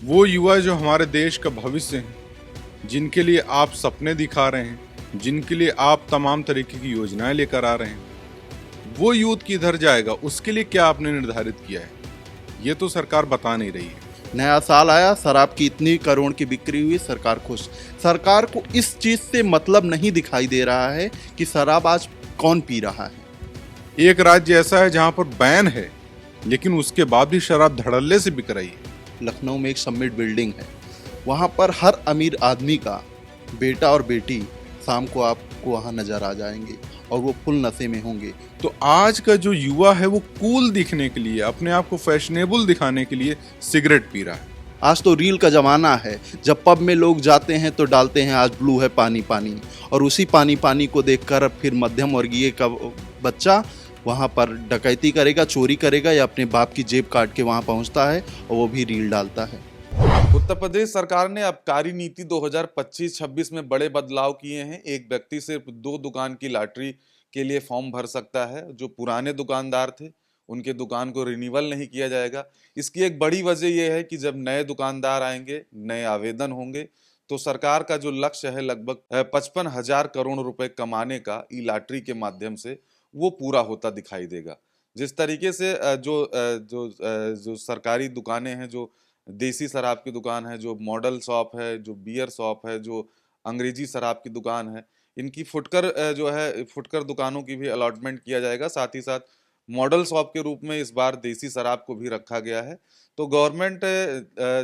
वो युवा जो हमारे देश का भविष्य हैं, जिनके लिए आप सपने दिखा रहे हैं, जिनके लिए आप तमाम तरीके की योजनाएं लेकर आ रहे हैं, वो यूथ किधर जाएगा, उसके लिए क्या आपने निर्धारित किया है, ये तो सरकार बता नहीं रही है। नया साल आया, शराब की इतनी करोड़ की बिक्री हुई, सरकार खुश। सरकार को इस चीज से मतलब नहीं दिखाई दे रहा है कि शराब आज कौन पी रहा है। एक राज्य ऐसा है जहां पर बैन है, लेकिन उसके बाद भी शराब धड़ल्ले से बिक रही है। लखनऊ में एक समिट बिल्डिंग है, वहाँ पर हर अमीर आदमी का बेटा और बेटी शाम को आपको वहाँ नजर आ जाएंगे और वो फुल नशे में होंगे। तो आज का जो युवा है वो कूल दिखने के लिए, अपने आप को फैशनेबल दिखाने के लिए सिगरेट पी रहा है। आज तो रील का जमाना है, जब पब में लोग जाते हैं तो डालते हैं आज ब्लू है पानी पानी, और उसी पानी पानी को देखकर फिर मध्यम वर्गीय का बच्चा वहाँ पर डकैती करेगा, चोरी करेगा या अपने बाप की जेब काट के वहाँ पहुँचता है और वो भी रील डालता है। उत्तर प्रदेश सरकार ने आबकारी नीति 2025-26 में बड़े बदलाव किए हैं। एक व्यक्ति सिर्फ 2 दुकान की लॉटरी के लिए फॉर्म भर सकता है। जो पुराने दुकानदार थे, उनके दुकान को रिन्यूअल नहीं किया जाएगा। इसकी एक बड़ी वजह यह है कि जब नए दुकानदार आएंगे, नए आवेदन होंगे, तो सरकार का जो लक्ष्य है लगभग 55,000 करोड़ रुपए कमाने का ई लॉटरी के माध्यम से, वो पूरा होता दिखाई देगा। जिस तरीके से जो सरकारी दुकानें हैं, जो देसी शराब की दुकान है, जो मॉडल शॉप है, जो बियर शॉप है, जो अंग्रेजी शराब की दुकान है, इनकी फुटकर दुकानों की भी अलॉटमेंट किया जाएगा। साथ ही साथ मॉडल शॉप के रूप में इस बार देसी शराब को भी रखा गया है। तो गवर्नमेंट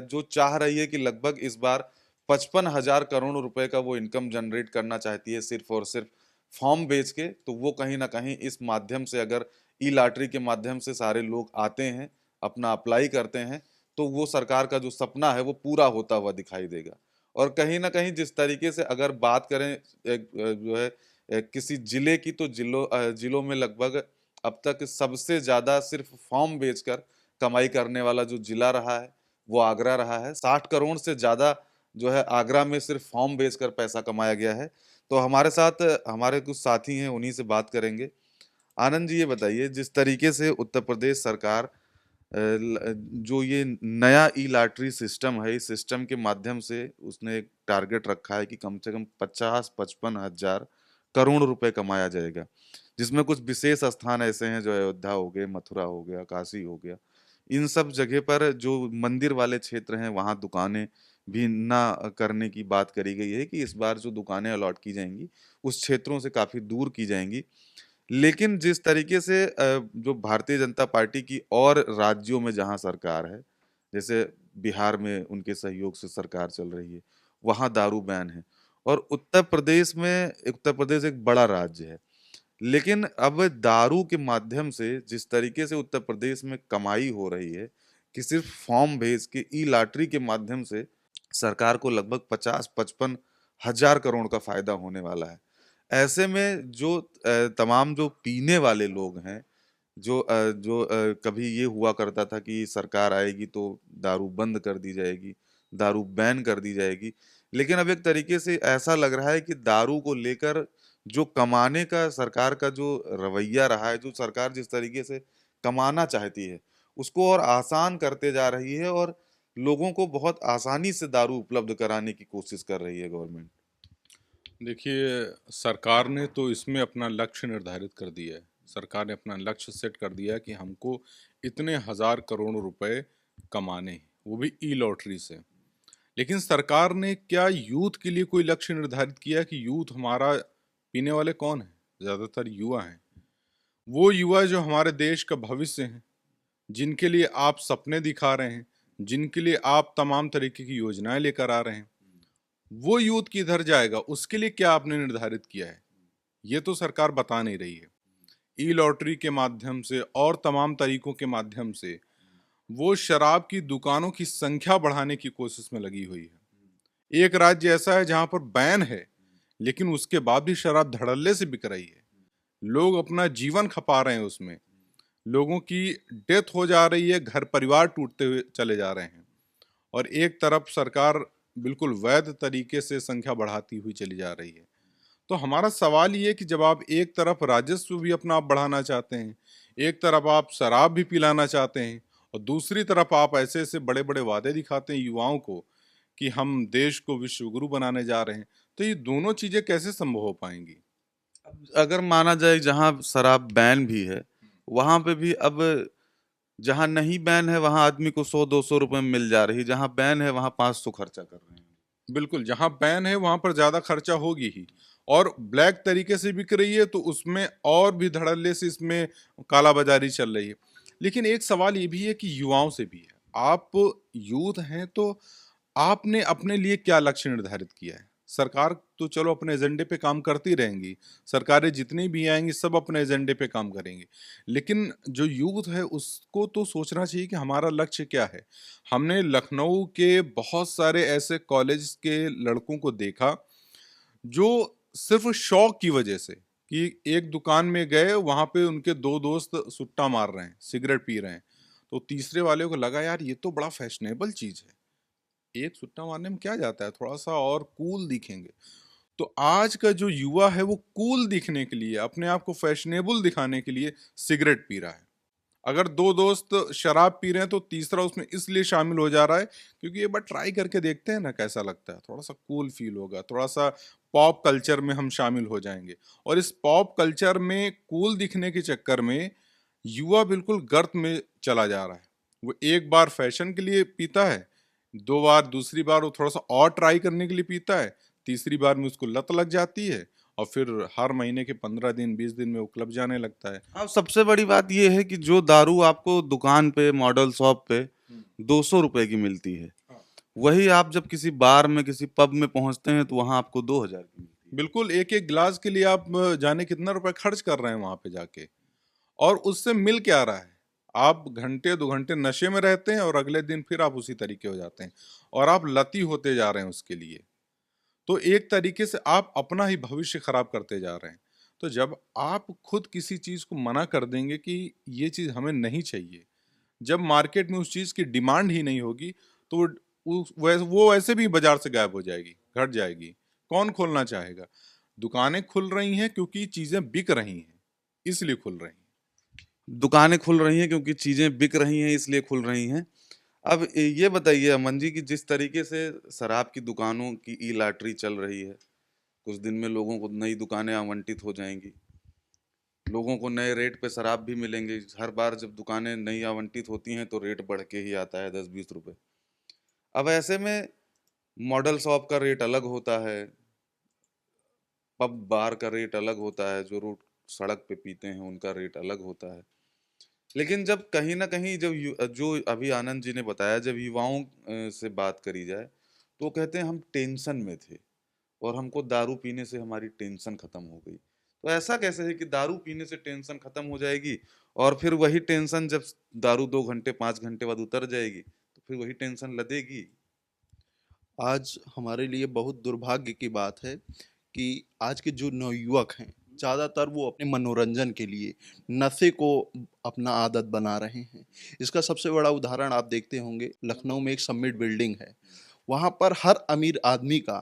जो चाह रही है कि लगभग इस बार 55,000 करोड़ रुपए का वो इनकम जनरेट करना चाहती है सिर्फ और सिर्फ फॉर्म बेच के। तो वो कहीं ना कहीं इस माध्यम से, अगर ई लॉटरी के माध्यम से सारे लोग आते हैं, अपना अप्लाई करते हैं, तो वो सरकार का जो सपना है वो पूरा होता हुआ दिखाई देगा। और कहीं ना कहीं जिस तरीके से अगर बात करें किसी जिले की, तो जिलों में लगभग अब तक सबसे ज्यादा सिर्फ फॉर्म बेचकर कमाई करने वाला जो जिला रहा है वो आगरा रहा है। 60 करोड़ से ज्यादा जो है आगरा में सिर्फ फॉर्म बेचकर पैसा कमाया गया है। तो हमारे साथ हमारे कुछ साथी हैं, उन्हीं से बात करेंगे। आनंद जी, ये बताइए, जिस तरीके से उत्तर प्रदेश सरकार जो ये नया ई लॉटरी सिस्टम है, इस सिस्टम के माध्यम से उसने एक टारगेट रखा है कि कम से कम 50-55 हजार करोड़ रुपए कमाया जाएगा, जिसमें कुछ विशेष स्थान ऐसे हैं जो अयोध्या हो गए, मथुरा हो गया, काशी हो गया। इन सब जगह पर जो मंदिर वाले क्षेत्र हैं वहाँ दुकानें भी ना करने की बात करी गई है कि इस बार जो दुकानें अलॉट की जाएंगी उस क्षेत्रों से काफी दूर की जाएंगी। लेकिन जिस तरीके से जो भारतीय जनता पार्टी की और राज्यों में जहां सरकार है, जैसे बिहार में उनके सहयोग से सरकार चल रही है, वहां दारू बैन है। और उत्तर प्रदेश एक बड़ा राज्य है, लेकिन अब दारू के माध्यम से जिस तरीके से उत्तर प्रदेश में कमाई हो रही है कि सिर्फ फॉर्म भेज के ई लॉटरी के माध्यम से सरकार को लगभग 50-55 हजार करोड़ का फायदा होने वाला है। ऐसे में जो तमाम जो पीने वाले लोग हैं, कभी ये हुआ करता था कि सरकार आएगी तो दारू बंद कर दी जाएगी, दारू बैन कर दी जाएगी, लेकिन अब एक तरीके से ऐसा लग रहा है कि दारू को लेकर जो कमाने का सरकार का जो रवैया रहा है, जो सरकार जिस तरीके से कमाना चाहती है, उसको और आसान करते जा रही है और लोगों को बहुत आसानी से दारू उपलब्ध कराने की कोशिश कर रही है गवर्नमेंट। देखिए, सरकार ने तो इसमें अपना लक्ष्य निर्धारित कर दिया है। सरकार ने अपना लक्ष्य सेट कर दिया है कि हमको इतने हजार करोड़ रुपए कमाने हैं, वो भी ई लॉटरी से। लेकिन सरकार ने क्या यूथ के लिए कोई लक्ष्य निर्धारित किया है कि यूथ हमारा पीने वाले कौन है? ज्यादातर युवा हैं। वो युवा जो हमारे देश का भविष्य हैं, जिनके लिए आप सपने दिखा रहे हैं, जिनके लिए आप तमाम तरीके की योजनाएं लेकर आ रहे हैं, वो यूथ किधर जाएगा, उसके लिए क्या आपने निर्धारित किया है, ये तो सरकार बता नहीं रही है। ई लॉटरी के माध्यम से और तमाम तरीकों के माध्यम से वो शराब की दुकानों की संख्या बढ़ाने की कोशिश में लगी हुई है। एक राज्य ऐसा है जहां पर बैन है, लेकिन उसके बाद भी शराब धड़ल्ले से बिक रही है। लोग अपना जीवन खपा रहे हैं उसमें, लोगों की डेथ हो जा रही है, घर परिवार टूटते हुए चले जा रहे हैं। और एक तरफ सरकार बिल्कुल वैध तरीके से संख्या बढ़ाती हुई चली जा रही है। तो हमारा सवाल ये है कि जब आप एक तरफ राजस्व भी अपना आप बढ़ाना चाहते हैं, एक तरफ आप शराब भी पिलाना चाहते हैं, और दूसरी तरफ आप ऐसे ऐसे बड़े बड़े वादे दिखाते हैं युवाओं को कि हम देश को विश्व गुरु बनाने जा रहे हैं, तो ये दोनों चीजें कैसे संभव हो पाएंगी? अगर माना जाए जहाँ शराब बैन भी है, वहां पे भी अब जहाँ नहीं बैन है वहां आदमी को 100-200 रुपए में मिल जा रही है, जहाँ बैन है वहां 500 खर्चा कर रहे हैं। बिल्कुल, जहां बैन है वहां पर ज्यादा खर्चा होगी ही, और ब्लैक तरीके से बिक रही है तो उसमें और भी धड़ल्ले से इसमें कालाबाजारी चल रही है। लेकिन एक सवाल ये भी है कि युवाओं से भी है, आप यूथ हैं तो आपने अपने लिए क्या लक्ष्य निर्धारित किया है? सरकार तो चलो अपने एजेंडे पे काम करती रहेंगी, सरकारें जितनी भी आएंगी सब अपने एजेंडे पे काम करेंगे, लेकिन जो यूथ है उसको तो सोचना चाहिए कि हमारा लक्ष्य क्या है। हमने लखनऊ के बहुत सारे ऐसे कॉलेज के लड़कों को देखा जो सिर्फ शौक की वजह से कि एक दुकान में गए, वहां पे उनके दो दोस्त सुट्टा मार रहे हैं, सिगरेट पी रहे हैं, तो तीसरे वाले को लगा यार ये तो बड़ा फैशनेबल चीज है, एक सुट्टा मारने में क्या जाता है, थोड़ा सा और कूल दिखेंगे। तो आज का जो युवा है वो कूल दिखने के लिए, अपने आप को फैशनेबल दिखाने के लिए सिगरेट पी रहा है। अगर दो दोस्त शराब पी रहे हैं तो तीसरा उसमें इसलिए शामिल हो जा रहा है क्योंकि एक बार ट्राई करके देखते हैं ना कैसा लगता है, थोड़ा सा कूल फील होगा, थोड़ा सा पॉप कल्चर में हम शामिल हो जाएंगे। और इस पॉप कल्चर में कूल दिखने के चक्कर में युवा बिल्कुल गर्त में चला जा रहा है। वो एक बार फैशन के लिए पीता है, दो बार दूसरी बार वो थोड़ा सा और ट्राई करने के लिए पीता है, तीसरी बार में उसको लत लग जाती है और फिर हर महीने के 15 दिन 20 दिन में वो क्लब जाने लगता है। अब सबसे बड़ी बात ये है कि जो दारू आपको दुकान पे मॉडल शॉप पे 200 रुपए की मिलती है, वही आप जब किसी बार में किसी पब में पहुंचते हैं तो वहां आपको 2000 की मिलती है। बिल्कुल, एक एक गिलास के लिए आप जाने कितना रुपए खर्च कर रहे हैं वहां पे जाके, और उससे मिल क्या रहा है? आप घंटे 2 घंटे नशे में रहते हैं और अगले दिन फिर आप उसी तरीके हो जाते हैं और आप लती होते जा रहे हैं उसके लिए। तो एक तरीके से आप अपना ही भविष्य खराब करते जा रहे हैं। तो जब आप खुद किसी चीज को मना कर देंगे कि ये चीज हमें नहीं चाहिए, जब मार्केट में उस चीज की डिमांड ही नहीं होगी, तो वो वैसे भी बाजार से गायब हो जाएगी, घट जाएगी। कौन खोलना चाहेगा? दुकानें खुल रही हैं क्योंकि चीजें बिक रही हैं, इसलिए खुल रही हैं। दुकानें खुल रही हैं क्योंकि चीजें बिक रही हैं इसलिए खुल रही हैं। अब ये बताइए अमन जी कि जिस तरीके से शराब की दुकानों की ई लॉटरी चल रही है, कुछ दिन में लोगों को नई दुकानें आवंटित हो जाएंगी, लोगों को नए रेट पे शराब भी मिलेंगे। हर बार जब दुकानें नई आवंटित होती हैं तो रेट बढ़ के ही आता है 10-20 रुपए। अब ऐसे में मॉडल शॉप का रेट अलग होता है, पब बार का रेट अलग होता है, जो रोड सड़क पे पीते हैं उनका रेट अलग होता है। लेकिन जब कहीं ना कहीं जो अभी आनंद जी ने बताया, जब युवाओं से बात करी जाए तो वो कहते हैं हम टेंशन में थे और हमको दारू पीने से हमारी टेंशन खत्म हो गई। तो ऐसा कैसे है कि दारू पीने से टेंशन खत्म हो जाएगी और फिर वही टेंशन जब दारू 2 घंटे 5 घंटे बाद उतर जाएगी तो फिर वही टेंशन लदेगी? आज हमारे लिए बहुत दुर्भाग्य की बात है कि आज के जो नवयुवक हैं, ज़्यादातर वो अपने मनोरंजन के लिए नशे को अपना आदत बना रहे हैं। इसका सबसे बड़ा उदाहरण आप देखते होंगे, लखनऊ में एक समिट बिल्डिंग है, वहाँ पर हर अमीर आदमी का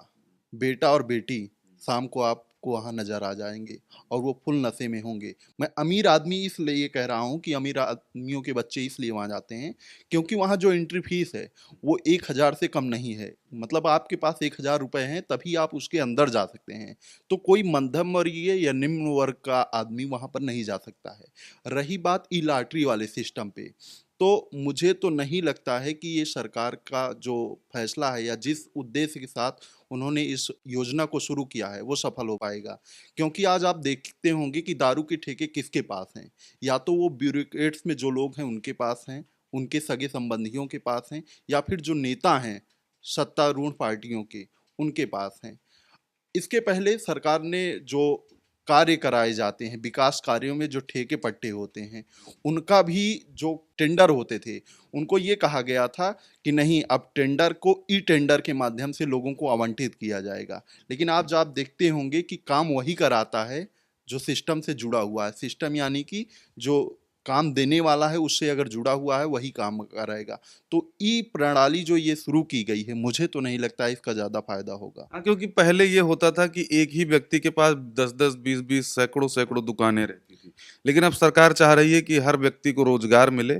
बेटा और बेटी शाम को आपको वहाँ नज़र आ जाएंगे और वो फुल नशे में होंगे। मैं अमीर आदमी इसलिए ये कह रहा हूँ कि अमीर आदमियों के बच्चे इसलिए वहाँ जाते हैं क्योंकि वहाँ जो एंट्री फीस है वो 1000 से कम नहीं है। मतलब आपके पास 1000 रुपये हैं तभी आप उसके अंदर जा सकते हैं। तो कोई मध्यम वर्गीय या निम्न वर्ग का आदमी वहाँ पर नहीं जा सकता है। रही बात ई लॉटरी वाले सिस्टम पे, तो मुझे तो नहीं लगता है कि ये सरकार का जो फैसला है या जिस उद्देश्य के साथ उन्होंने इस योजना को शुरू किया है वो सफल हो पाएगा। क्योंकि आज आप देखते होंगे कि दारू के ठेके किसके पास हैं, या तो वो ब्यूरोक्रेट्स में जो लोग हैं उनके पास हैं, उनके सगे संबंधियों के पास हैं, या फिर जो नेता हैं सत्तारूढ़ पार्टियों के उनके पास हैं। इसके पहले सरकार ने जो कार्य कराए जाते हैं, विकास कार्यों में जो ठेके पट्टे होते हैं, उनका भी जो टेंडर होते थे उनको ये कहा गया था कि नहीं, अब टेंडर को ई टेंडर के माध्यम से लोगों को आवंटित किया जाएगा। लेकिन आज आप देखते होंगे कि काम वही कराता है जो सिस्टम से जुड़ा हुआ है। सिस्टम यानी कि जो काम देने वाला है उससे अगर जुड़ा हुआ है वही काम कराएगा। तो ई प्रणाली जो ये शुरू की गई है, मुझे तो नहीं लगता है इसका ज़्यादा फायदा होगा। हाँ, क्योंकि पहले ये होता था कि एक ही व्यक्ति के पास 10-10 20-20 सैकड़ों सैकड़ों दुकानें रहती थी, लेकिन अब सरकार चाह रही है कि हर व्यक्ति को रोजगार मिले,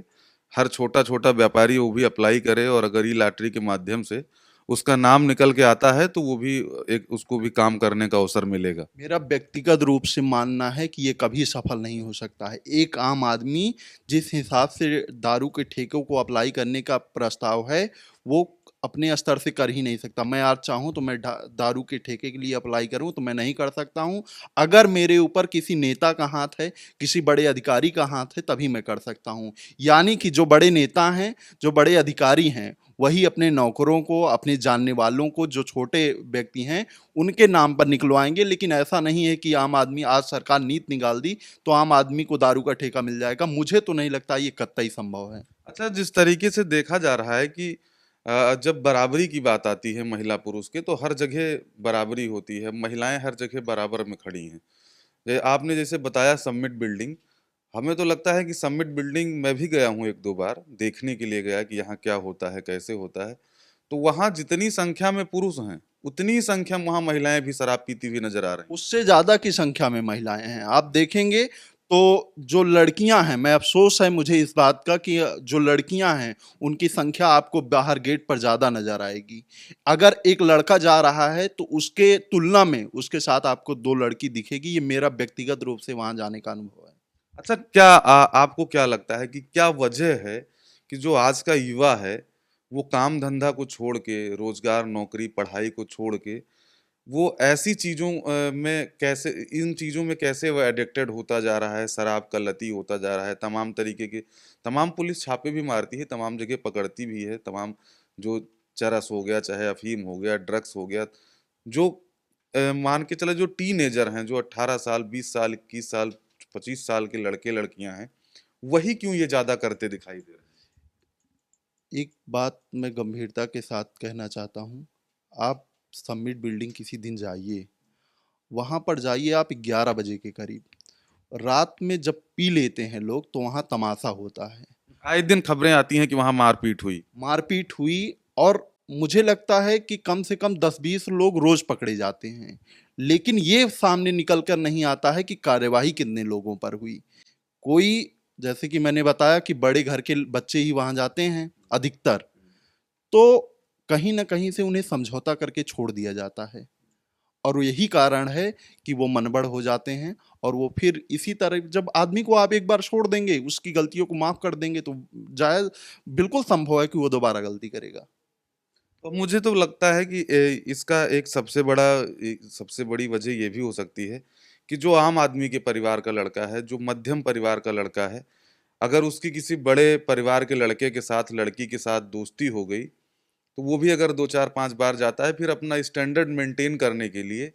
हर छोटा छोटा व्यापारी वो भी अप्लाई करे, और अगर ई लॉटरी के माध्यम से उसका नाम निकल के आता है तो वो भी एक उसको भी काम करने का अवसर मिलेगा। मेरा व्यक्तिगत रूप से मानना है कि ये कभी सफल नहीं हो सकता है। एक आम आदमी जिस हिसाब से दारू के ठेकों को अप्लाई करने का प्रस्ताव है, वो अपने स्तर से कर ही नहीं सकता। मैं आज चाहूँ तो मैं दारू के ठेके के लिए अप्लाई करूँ तो मैं नहीं कर सकता हूँ। अगर मेरे ऊपर किसी नेता का हाथ है, किसी बड़े अधिकारी का हाथ है, तभी मैं कर सकता हूँ। यानी कि जो बड़े नेता हैं, जो बड़े अधिकारी हैं, वही अपने नौकरों को, अपने जानने वालों को, जो छोटे व्यक्ति हैं, उनके नाम पर निकलवाएंगे। लेकिन ऐसा नहीं है कि आम आदमी, आज सरकार नीति निकाल दी तो आम आदमी को दारू का ठेका मिल जाएगा। मुझे तो नहीं लगता ये कतई संभव है। अच्छा, जिस तरीके से देखा जा रहा है कि जब बराबरी की बात आती है महिला पुरुष के, तो हर जगह बराबरी होती है, महिलाएं हर जगह बराबर में खड़ी हैं। आपने जैसे बताया समिट बिल्डिंग, हमें तो लगता है कि समिट बिल्डिंग मैं भी गया हूँ एक दो बार, देखने के लिए गया कि यहाँ क्या होता है, कैसे होता है। तो वहाँ जितनी संख्या में पुरुष हैं, उतनी ही संख्या में वहाँ महिलाएं भी शराब पीती हुई नजर आ रही हैं। उससे ज़्यादा की संख्या में महिलाएं हैं। आप देखेंगे तो जो लड़कियां हैं, मैं अफसोस है मुझे इस बात का कि जो लड़कियां हैं उनकी संख्या आपको बाहर गेट पर ज़्यादा नजर आएगी। अगर एक लड़का जा रहा है तो उसके तुलना में उसके साथ आपको दो लड़की दिखेगी। ये मेरा व्यक्तिगत रूप से वहां जाने का अनुभव है। अच्छा, क्या आपको क्या लगता है कि क्या वजह है कि जो आज का युवा है, वो काम धंधा को छोड़ के, रोजगार, नौकरी, पढ़ाई को छोड़ के, वो ऐसी चीज़ों में कैसे, इन चीज़ों में कैसे वो एडिक्टेड होता जा रहा है, शराब का लती होता जा रहा है, तमाम तरीके के, तमाम पुलिस छापे भी मारती है, तमाम जगह पकड़ती भी है, तमाम जो चरस हो गया, चाहे अफीम हो गया, ड्रग्स हो गया, जो मान के चले जो टीनेजर हैं, जो 18 साल, 20 साल, 21 साल, 25 साल के लड़के लड़कियां हैं, वही क्यों ये ज्यादा करते दिखाई दे रहे एक बात मैं गंभीरता के साथ कहना चाहता हूँ। आप समिट बिल्डिंग किसी दिन जाइए, वहाँ पर जाइए आप 11 बजे के करीब। रात में जब पी लेते हैं लोग तो वहाँ तमाशा होता है। हैं? आए दिन खबरें आती हैं कि वहां मारपीट हुई। मारपीट हुई, और मुझे लगता है कि कम से कम 10-20 लोग रोज पकड़े जाते हैं। लेकिन ये सामने निकल कर नहीं आता है कि कार्यवाही कितने लोगों पर हुई। कोई, जैसे कि मैंने बताया कि बड़े घर के बच्चे ही वहाँ जाते हैं अधिकतर, तो कहीं न कहीं से उन्हें समझौता करके छोड़ दिया जाता है। और यही कारण है कि वो मनबढ़ हो जाते हैं, और वो फिर इसी तरह, जब आदमी को आप एक बार छोड़ देंगे, उसकी गलतियों को माफ़ कर देंगे, तो जायज़ बिल्कुल संभव है कि वो दोबारा गलती करेगा। तो मुझे तो लगता है कि इसका एक सबसे बड़ी वजह ये भी हो सकती है कि जो आम आदमी के परिवार का लड़का है, जो मध्यम परिवार का लड़का है, अगर उसकी किसी बड़े परिवार के लड़के के साथ, लड़की के साथ दोस्ती हो गई, तो वो भी अगर 2 4 5 बार जाता है, फिर अपना स्टैंडर्ड मेंटेन करने के लिए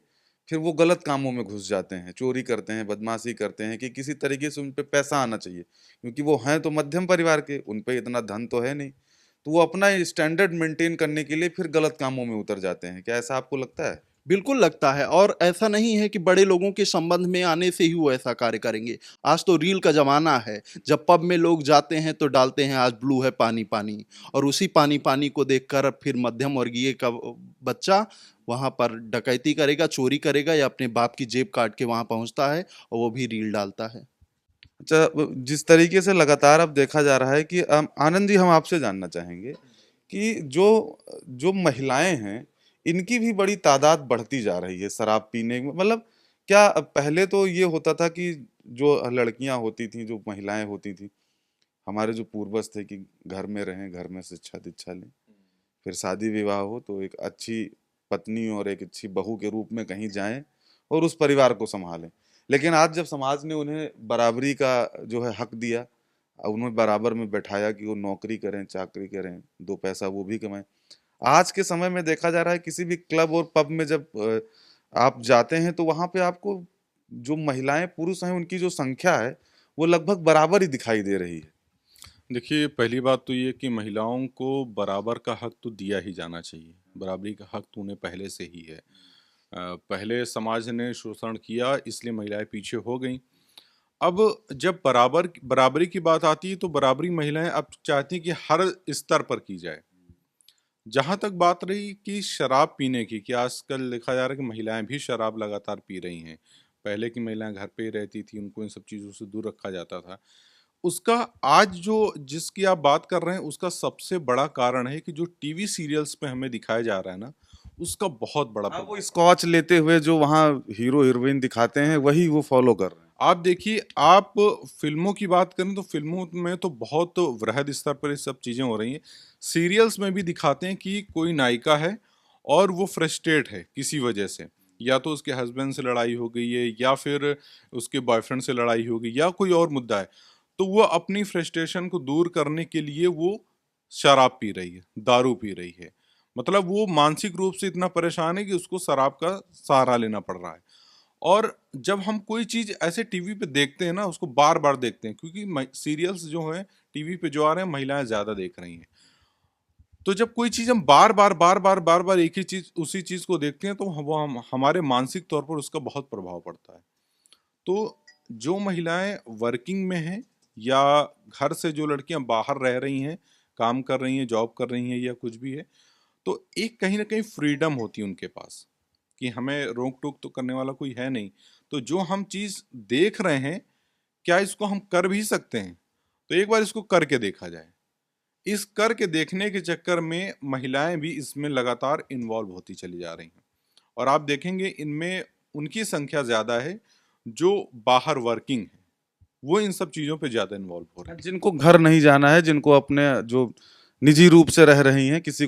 फिर वो गलत कामों में घुस जाते हैं, चोरी करते हैं, बदमाशी करते हैं, कि किसी तरीके से उन पे पैसा आना चाहिए, क्योंकि वो हैं तो मध्यम परिवार के, उन पे इतना धन तो है नहीं, तो वो अपना स्टैंडर्ड मेंटेन करने के लिए फिर गलत कामों में उतर जाते हैं। क्या ऐसा आपको लगता है? बिल्कुल लगता है, और ऐसा नहीं है कि बड़े लोगों के संबंध में आने से ही वो ऐसा कार्य करेंगे। आज तो रील का ज़माना है। जब पब में लोग जाते हैं तो डालते हैं आज ब्लू है पानी पानी, और उसी पानी पानी को देखकर फिर मध्यम वर्गीय का बच्चा वहाँ पर डकैती करेगा, चोरी करेगा, या अपने बाप की जेब काट के वहाँ पहुँचता है और वो भी रील डालता है। अच्छा, जिस तरीके से लगातार अब देखा जा रहा है कि आनंद जी, हम आपसे जानना चाहेंगे कि जो जो महिलाएं हैं, इनकी भी बड़ी तादाद बढ़ती जा रही है शराब पीने में। मतलब क्या पहले तो ये होता था कि जो लड़कियां होती थी, जो महिलाएं होती थी, हमारे जो पूर्वज थे, कि घर में रहें, घर में शिक्षा दीक्षा लें, फिर शादी विवाह हो तो एक अच्छी पत्नी और एक अच्छी बहू के रूप में कहीं जाएं और उस परिवार को संभालें। लेकिन आज जब समाज ने उन्हें बराबरी का जो है हक दिया, उन्हें बराबर में बैठाया कि वो नौकरी करें, चाकरी करें, दो पैसा वो भी कमाएं, आज के समय में देखा जा रहा है किसी भी क्लब और पब में जब आप जाते हैं, तो वहां पे आपको जो महिलाएं पुरुष हैं, उनकी जो संख्या है, वो लगभग बराबर ही दिखाई दे रही है। देखिए, पहली बात तो ये कि महिलाओं को बराबर का हक तो दिया ही जाना चाहिए। बराबरी का हक तो उन्हें पहले से ही है। पहले समाज ने शोषण किया, इसलिए महिलाएं पीछे हो गईं। अब जब बराबरी की बात आती है तो बराबरी महिलाएं अब चाहती हैं कि हर स्तर पर की जाए। जहां तक बात रही कि शराब पीने की, कि आजकल देखा जा रहा है कि महिलाएं भी शराब लगातार पी रही हैं। पहले की महिलाएं घर पे ही रहती थी, उनको इन सब चीज़ों से दूर रखा जाता था। उसका आज जो जिसकी आप बात कर रहे हैं उसका सबसे बड़ा कारण है कि जो टीवी सीरियल्स पे हमें दिखाया जा रहा है ना, उसका बहुत बड़ा हाँ, वो प्रभाव। स्कॉच लेते हुए जो वहाँ हीरो हीरोइन दिखाते हैं वही वो फॉलो कर रहे हैं। आप देखिए, आप फ़िल्मों की बात करें तो फ़िल्मों में तो बहुत वृहद स्तर पर ये सब चीज़ें हो रही हैं। सीरियल्स में भी दिखाते हैं कि कोई नायिका है और वो फ्रस्ट्रेट है किसी वजह से। या तो उसके हस्बैंड से लड़ाई हो गई है या फिर उसके बॉयफ्रेंड से लड़ाई हो गई या कोई और मुद्दा है। तो वो अपनी फ्रस्ट्रेशन को दूर करने के लिए वो शराब पी रही है, दारू पी रही है। मतलब वो मानसिक रूप से इतना परेशान है कि उसको शराब का सहारा लेना पड़ रहा है। और जब हम कोई चीज़ ऐसे टीवी पे देखते हैं ना, उसको बार-बार देखते हैं क्योंकि सीरियल्स जो हैं टीवी पे जो आ रहे हैं महिलाएं ज़्यादा देख रही हैं। तो जब कोई चीज़ हम बार-बार, बार-बार, बार-बार एक ही चीज़ उसी चीज़ को देखते हैं तो वो हमारे मानसिक तौर पर उसका बहुत प्रभाव पड़ता है। तो जो महिलाएं वर्किंग में हैं या घर से जो लड़कियां बाहर रह रही हैं, काम कर रही हैं, जॉब कर रही हैं या कुछ भी है, तो एक कहीं न कहीं फ्रीडम होती है उनके पास कि हमें रोक-टोक तो करने वाला कोई है नहीं। तो जो हम चीज़ देख रहे हैं, क्या इसको हम कर भी सकते हैं? तो एक बार इसको करके देखा जाए। इस करके देखने के चक्कर में महिलाएँ भी इसमें लगातार इन्वॉल्व होती चली जा रही हैं। और आप देखेंगे इनमें उनकी संख्या ज़्यादा है, जो बाहर वर्किंग हैं। वो इन सब चीज़ों पे ज़्यादा इन्वॉल्व हो रहे हैं। जिनको घर नहीं जाना है, जिनको अपने जो निजी रूप से रह रही हैं, किसी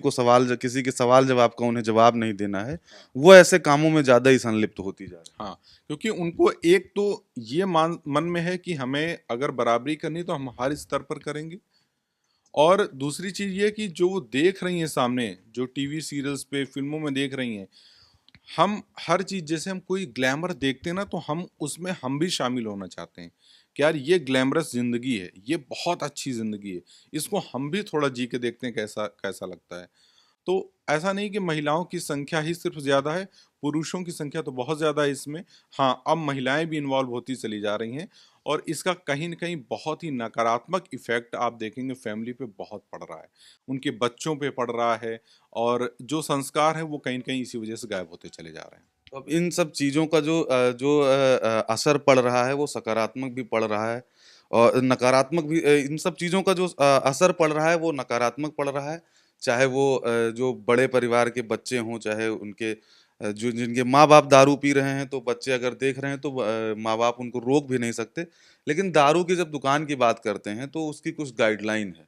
के सवाल जवाब का उन्हें जवाब नहीं देना है, वो ऐसे कामों में ज़्यादा ही संलिप्त होती जा रही हैं। हाँ, क्योंकि उनको एक तो ये मन में है कि हमें अगर बराबरी करनी है तो हम हर स्तर पर करेंगे। और दूसरी चीज़ ये कि जो वो देख रही हैं सामने, जो टीवी सीरियल्स पे, फ़िल्मों में देख रही हैं, हम हर चीज़ जैसे हम कोई ग्लैमर देखते हैं ना, तो हम उसमें हम भी शामिल होना चाहते हैं कि यार ये ग्लैमरस ज़िंदगी है, ये बहुत अच्छी ज़िंदगी है, इसको हम भी थोड़ा जी के देखते हैं कैसा कैसा लगता है। तो ऐसा नहीं कि महिलाओं की संख्या ही सिर्फ ज़्यादा है, पुरुषों की संख्या तो बहुत ज़्यादा है इसमें। हाँ, अब महिलाएँ भी इन्वॉल्व होती चली जा रही हैं और इसका कहीं न कहीं बहुत ही नकारात्मक इफ़ेक्ट आप देखेंगे फैमिली पे बहुत पड़ रहा है। उनके बच्चों पे पड़ रहा है और जो संस्कार हैं वो कहीं न कहीं इसी वजह से गायब होते चले जा रहे हैं। तो अब इन सब चीज़ों का असर पड़ रहा है, वो सकारात्मक भी पड़ रहा है और नकारात्मक भी। इन सब चीज़ों का असर पड़ रहा है, वो नकारात्मक पड़ रहा है। चाहे वो जो बड़े परिवार के बच्चे हों, चाहे उनके जो जिनके माँ-बाप दारू पी रहे हैं, तो बच्चे अगर देख रहे हैं तो माँ-बाप उनको रोक भी नहीं सकते। लेकिन दारू की जब दुकान की बात करते हैं, तो उसकी कुछ गाइडलाइन है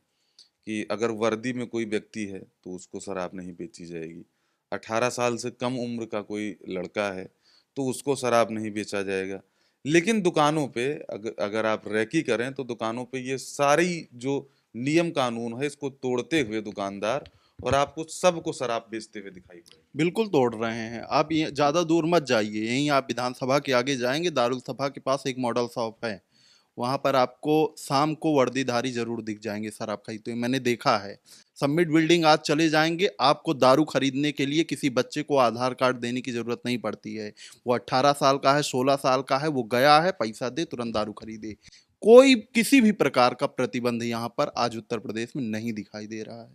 कि अगर वर्दी में कोई व्यक्ति है, तो उसको शराब नहीं बेची जाएगी। 18 साल से कम उम्र का कोई लड़का है, तो उसको शराब नहीं बेचा जाएगा। लेकिन दुकानों पे अगर आप रेकी करें, तो दुकानों पे ये सारी जो नियम कानून है, इसको तोड़ते हुए दुकानदार और आपको सबको शराब बेचते हुए दिखाई पड़ेंगे। बिल्कुल तोड़ रहे हैं। आप ये ज़्यादा दूर मत जाइए, यहीं आप विधानसभा के आगे जाएँगे, दारुल सभा के पास एक मॉडल शॉप है। वहाँ पर आपको शाम को वर्दीधारी ज़रूर दिख जाएँगे शराब खरीदते हुए, मैंने देखा है। समिट बिल्डिंग आज चले जाएँगे, आपको दारू खरीदने के लिए किसी बच्चे को आधार कार्ड देने की ज़रूरत नहीं पड़ती है। वो 18 साल का है, 16 साल का है, वो गया है, पैसा दे, तुरंत दारू खरीदे। कोई किसी भी प्रकार का प्रतिबंध यहाँ पर आज उत्तर प्रदेश में नहीं दिखाई दे रहा है।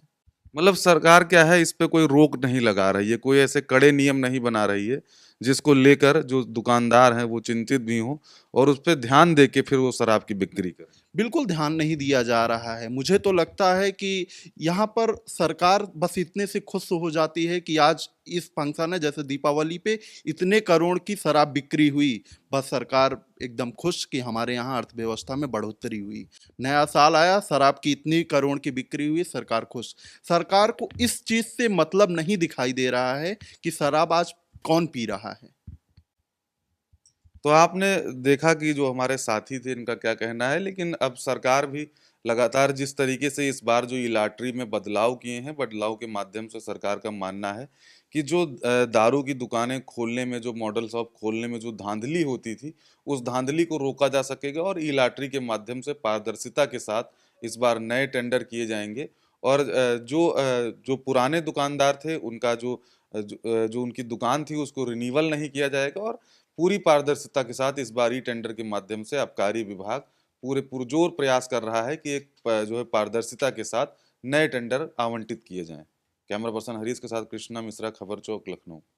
मतलब सरकार क्या है, इस पे कोई रोक नहीं लगा रही है, कोई ऐसे कड़े नियम नहीं बना रही है, जिसको लेकर जो दुकानदार हैं वो चिंतित भी हों और उस पे ध्यान दे के फिर वो शराब की बिक्री करें। बिल्कुल ध्यान नहीं दिया जा रहा है। मुझे तो लगता है कि यहाँ पर सरकार बस इतने से खुश हो जाती है कि आज इस फंक्शन है, जैसे दीपावली पे इतने करोड़ की शराब बिक्री हुई, बस सरकार एकदम खुश कि हमारे यहाँ अर्थव्यवस्था में बढ़ोतरी हुई। नया साल आया, शराब की इतनी करोड़ की बिक्री हुई, सरकार खुश। सरकार को इस चीज़ से मतलब नहीं दिखाई दे रहा है कि शराब आज कौन पी रहा है। तो आपने देखा कि जो हमारे साथी थे इनका क्या कहना है, लेकिन अब सरकार भी लगातार जिस तरीके से इस बार जो ये लॉटरी में बदलाव किए हैं, बदलाव के माध्यम से सरकार का मानना है कि जो दारू की दुकानें खोलने में, जो मॉडल शॉप खोलने में जो धांधली होती थी, उस धांधली को रोका जा सकेगा और ई लॉटरी के माध्यम से पारदर्शिता के साथ इस बार नए टेंडर किए जाएंगे और जो पुराने दुकानदार थे उनका जो उनकी दुकान थी उसको रिन्यूअल नहीं किया जाएगा और पूरी पारदर्शिता के साथ इस बार ई टेंडर के माध्यम से आबकारी विभाग पूरे पुरजोर प्रयास कर रहा है कि जो है पारदर्शिता के साथ नए टेंडर आवंटित किए जाएं। कैमरा पर्सन हरीश के साथ कृष्णा मिश्रा, खबर चौक, लखनऊ।